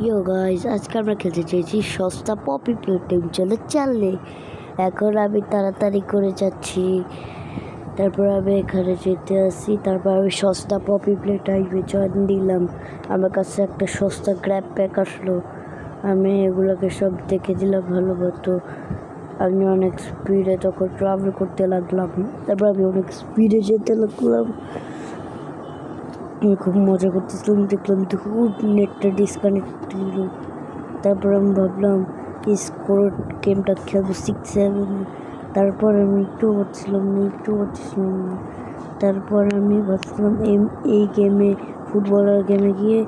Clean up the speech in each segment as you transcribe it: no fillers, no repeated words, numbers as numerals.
ইয়ো guys, আজকে আমরা খেলতে চাইছি সস্তা পপি প্লেটিং। চলে এখন আমি তাড়াতাড়ি করে যাচ্ছি। তারপর আমি এখানে যেতে আসি, তারপর আমি সস্তা পপি প্লেট আইবে জয়েন দিলাম। আমার কাছে একটা সস্তা গ্র্যাব প্যাক আসলো, আমি এগুলোকে সব দেখে দিলাম ভালো মতো। আমি অনেক স্পিডে তখন ট্রাভেল করতে লাগলাম, তারপর আমি অনেক স্পিডে যেতে লাগলাম। আমি খুব মজা করতেছিলাম, দেখলাম খুব নেটটা ডিসকানেক্ট হল। তারপর আমি ভাবলাম কি স্কোর গেমটা খেলবো 6-7। তারপর আমি একটু হচ্ছিলাম না। তারপর আমি ভাবছিলাম এই গেমে ফুটবলার গেমে গিয়ে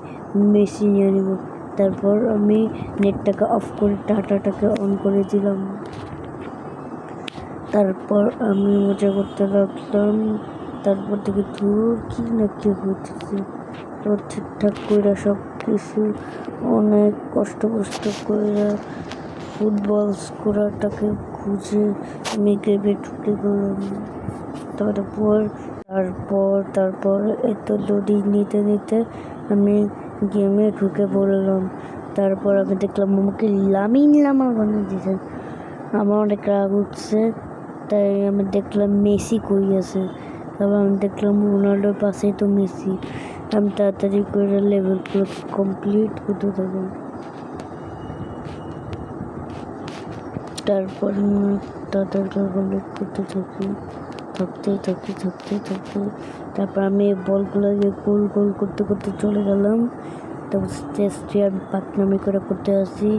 মেসি নিয়ে নেব। তারপর আমি নেটটাকে অফ করে ডাটাটাকে অন করে দিলাম। তারপর আমি মজা করতে লাগলাম। তারপর থেকে দূর কি না কি হচ্ছে, তোর ঠিকঠাক করে সব কিছু অনেক কষ্ট করে ফুটবল স্কোরারটাকে খুঁজে আমি গেমে ঢুকে গেলাম। তারপর এত লোডিং নিতে আমি গেমে ঢুকে পড়লাম। তারপর আমি দেখলাম আমাকে লামিন ইয়ামাল বানিয়ে দিয়েছে। আমার অনেক রাগ উঠছে, তাই আমি দেখলাম মেসি কই আছে। তারপর আমি দেখলাম রোনাল্ডোর পাশেই তো মেসি। আমি তাড়াতাড়ি করে লেভেলগুলো কমপ্লিট করতে থাকলাম। তারপর তাড়াতাড়ি কমপ্লিট করতে থাকতে তারপর আমি বলগুলো গোল করতে চলে গেলাম। তারপর স্টেজ 3 আমি পাকনামি করতে আসি।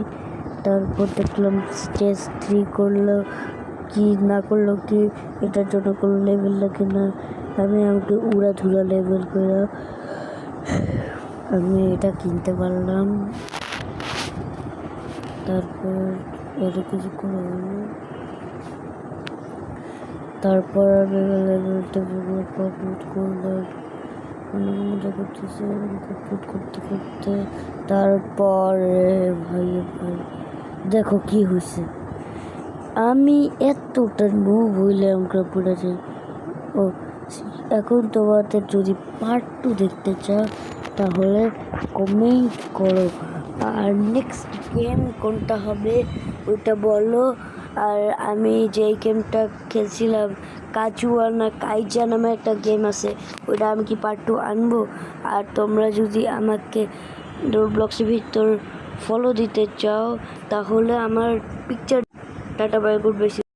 তারপর দেখলাম স্টেজ 3 করলো কি না করলো কি, এটার জন্য কোনো লেভেল লাগে না। আমাকে উড়াধুরা লেভেল করে আমি এটা কিনতে পারলাম। তারপর এত কিছু করে তারপর আমি লেভেলটা কমপ্লিট করলাম। অনেক মজা করতেছে কমপ্লিট করতে। তারপরে ভাই দেখো কি হয়েছে, আমি এতটা নুব হইলাম পড়ে যাই। ও এখন তোমাদের যদি পার্ট 2 দেখতে চাও তাহলে কমেন্ট করো, আর নেক্সট গেম কোনটা হবে ওইটা বলো। আর আমি যেই গেমটা খেলছিলাম কাজুয়া না কাইজা নামে একটা গেম আছে, ওইটা আমি কি পার্ট 2 আনবো। আর তোমরা যদি আমাকে রোবলক্সের ভিতর ফলো দিতে চাও তাহলে আমার picture tata bye good bye.